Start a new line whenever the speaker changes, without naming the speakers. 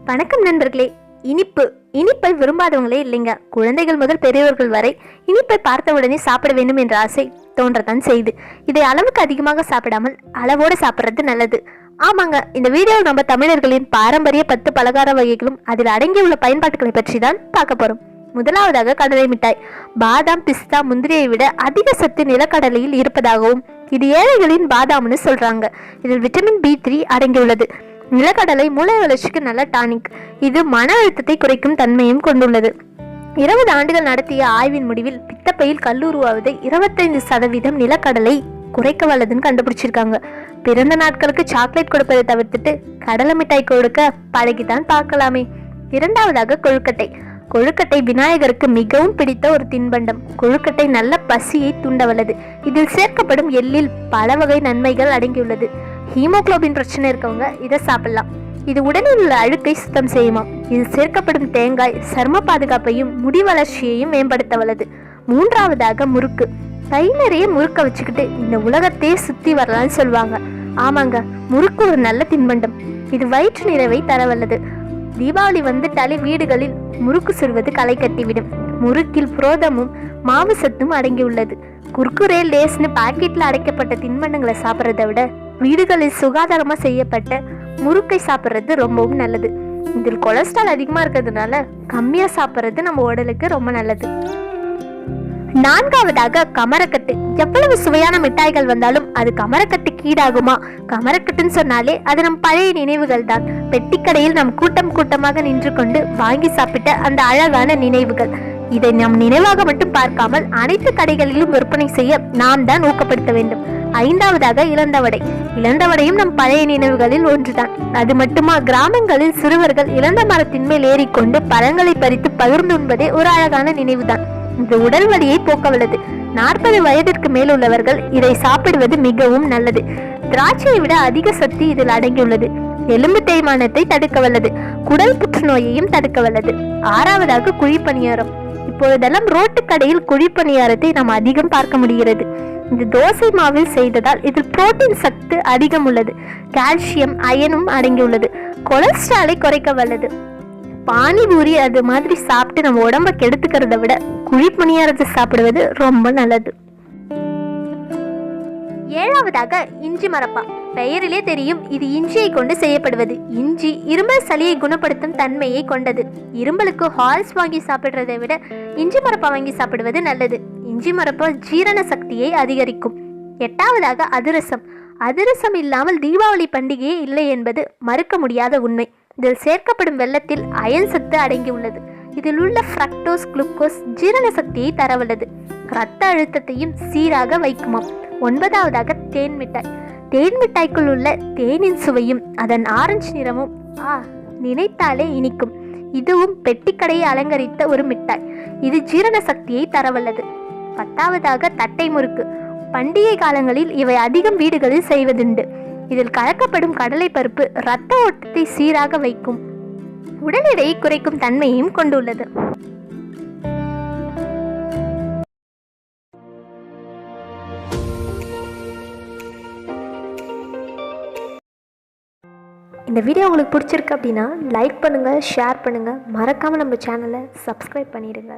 வணக்கம் நண்பர்களே. இனிப்பை விரும்பாதவங்களே இல்லைங்க. குழந்தைகள் முதல் பெரியவர்கள் வரை இனிப்பை பார்த்தவுடனே சாப்பிட வேண்டும் என்ற ஆசை தோன்றத்தான் செய்து. இதை அளவுக்கு அதிகமாக சாப்பிடாமல் அளவோடு சாப்பிட்றது நல்லது. ஆமாங்க, இந்த வீடியோவில் நம்ம தமிழர்களின் பாரம்பரிய 10 பலகார வகைகளும் அதில் அடங்கியுள்ள பயன்பாட்டுகளை பற்றி தான் பார்க்க போறோம். முதலாவதாக கடலை மிட்டாய். பாதாம், பிஸ்தா, முந்திரியை விட அதிக சத்து நிலக்கடலையில் இருப்பதாகவும் இது ஏழைகளின் பாதாம்னு சொல்றாங்க. இதில் விட்டமின் B3 அடங்கியுள்ளது. நிலக்கடலை மூளை வளர்ச்சிக்கு நல்ல டானிக். இது மன அழுத்தத்தை குறைக்கும் தன்மையும் கொண்டுள்ளது. 20 ஆண்டுகள் நடத்திய ஆய்வின் முடிவில் பித்தப்பையில் கல் உருவாவதை 25% நிலக்கடலை குறைக்க வல்லதுன்னு கண்டுபிடிச்சிருக்காங்க. பிறந்த நாட்களுக்கு சாக்லேட் கொடுப்பதை தவிர்த்துட்டு கடலை மிட்டாய் கொடுக்க பழகிதான் பார்க்கலாமே. இரண்டாவதாக கொழுக்கட்டை. கொழுக்கட்டை விநாயகருக்கு மிகவும் பிடித்த ஒரு தின்பண்டம். கொழுக்கட்டை நல்ல பசியை தூண்டவல்லது. இதில் சேர்க்கப்படும் எள்ளில் பல வகை நன்மைகள் அடங்கியுள்ளது. ஹீமோகுளோபின் பிரச்சனை இருக்கவங்க இதை சாப்பிடலாம். இது உடலில் உள்ள அழுக்கை சுத்தம் செய்யுமா. இதில் சேர்க்கப்படும் தேங்காய் சர்ம பாதுகாப்பையும் முடி வளர்ச்சியையும் மேம்படுத்த வல்லது. மூன்றாவதாக முறுக்கு. கை நிறைய முறுக்க வச்சுக்கிட்டு இந்த உலகத்தையே சுத்தி வரலான்னு சொல்லுவாங்க. ஆமாங்க, முறுக்கு ஒரு நல்ல தின்பண்டம். இது வயிற்று நிறைவை தரவல்லது. தீபாவளி வந்துட்டாலே வீடுகளில் முறுக்கு சுடுவது களை கட்டிவிடும். முறுக்கில் புரோதமும் மாவு சத்தும் அடங்கியுள்ளது. குர்குரே, லேஸ்னு பாக்கெட்ல அடைக்கப்பட்ட தின்பண்டங்களை சாப்பிட்றத விட வீடுகளில் சுகாதாரமா செய்யப்பட்ட முறுக்கை சாப்பிட்றது ரொம்பவும் நல்லது. இதில் கொலஸ்ட்ரால் அதிகமா இருக்கிறதுனால கம்மியா சாப்பிட்றது நம்ம உடலுக்கு ரொம்ப நல்லது. நான்காவதாக கமரக்கட்டு. எவ்வளவு சுவையான மிட்டாய்கள் வந்தாலும் அது கமரக்கட்டுக்கு ஈடாகுமா? கமரக்கட்டுன்னு சொன்னாலே அது நம் பழைய நினைவுகள் தான். பெட்டிக்கடையில் நம் கூட்டமாக நின்று கொண்டு வாங்கி சாப்பிட்ட அந்த அழகான நினைவுகள். இதை நம் நினைவாக மட்டும் பார்க்காமல் அனைத்து கடைகளிலும் விற்பனை செய்ய நாம் தான் ஊக்கப்படுத்த வேண்டும். ஐந்தாவதாக இளந்தவடை. இளந்தவடையும் நம் பழைய நினைவுகளில் ஒன்றுதான். அது மட்டுமா, கிராமங்களில் சிறுவர்கள் இளந்த மரத்தின் மேல் ஏறிக்கொண்டு பழங்களை பறித்து பகிர்ந்து உண்பதே ஒரு அழகான நினைவுதான். இந்த உடல் வலியை போக்கவல்லது. 40 வயதிற்கு மேல் உள்ளவர்கள் இதை சாப்பிடுவது மிகவும் நல்லது. திராட்சையை விட அதிக சக்தி இதில் அடங்கியுள்ளது. எலும்பு தேய்மானத்தை தடுக்க வல்லது. குடல் புற்றுநோயையும் தடுக்க வல்லது. ஆறாவதாக குழிப்பணியாரம். இப்பொழுதெல்லாம் ரோட்டு கடையில் குழிப்பணியாரத்தை நாம் அதிகம் பார்க்க முடிகிறது. இந்த தோசை மாவில் செய்ததால் இதில் புரோட்டீன் சத்து அதிகம் உள்ளது. கால்சியம், அயனும் அடங்கியுள்ளது. கொலஸ்ட்ராலை குறைக்க வல்லது. பானிபூரி அது மாதிரி சாப்பிட்டு நம்ம உடம்ப கெடுத்துக்கிறத விட குழிப்பணியாரத்தை சாப்பிடுவது ரொம்ப நல்லது. ஏழாவதாக இஞ்சி மரப்பா. பெயரிலே தெரியும், இது இஞ்சியை கொண்டு செய்யப்படுவது. இஞ்சி இருமல் சளியை குணப்படுத்தும் தன்மையை கொண்டது. இரும்பலுக்கு ஹால்ஸ் வாங்கி சாப்பிடுறதை விட இஞ்சி மரப்பா வாங்கி சாப்பிடுவது நல்லது. இஞ்சி மரப்பா ஜீரண சக்தியை அதிகரிக்கும். எட்டாவதாக அதிரசம். அதிரசம் இல்லாமல் தீபாவளி பண்டிகையே இல்லை என்பது மறுக்க முடியாத உண்மை. இதில் சேர்க்கப்படும் வெல்லத்தில் அயன் சத்து அடங்கியுள்ளது. இதில் உள்ள ஃப்ரக்டோஸ், குளுக்கோஸ் ஜீரண சக்தியை தரவல்லது. இரத்த அழுத்தத்தையும் சீராக வைக்குமாம். ஒன்பதாவதாக தேன் மிட்டாய். தேன் மிட்டாய்க்குள் உள்ள தேனின் சுவையும் அதன் ஆரஞ்சு நிறமும் நினைத்தாலே இனிக்கும். இதுவும் பெட்டிக்கடையை அலங்கரித்த ஒரு மிட்டாய். இது ஜீரண சக்தியை தரவல்லது. பத்தாவதாக தட்டை முறுக்கு. பண்டிகை காலங்களில் இவை அதிகம் வீடுகளில் செய்வதுண்டு. இதில் கலக்கப்படும் கடலை பருப்பு இரத்த ஓட்டத்தை சீராக வைக்கும். உடல் எடையை குறைக்கும் தன்மையையும் கொண்டுள்ளது. இந்த வீடியோ உங்களுக்கு பிடிச்சிருக்கு அப்படின்னா லைக் பண்ணுங்க, ஷேர் பண்ணுங்க, மறக்காம நம்ம சேனலை சப்ஸ்கிரைப் பண்ணிடுங்க.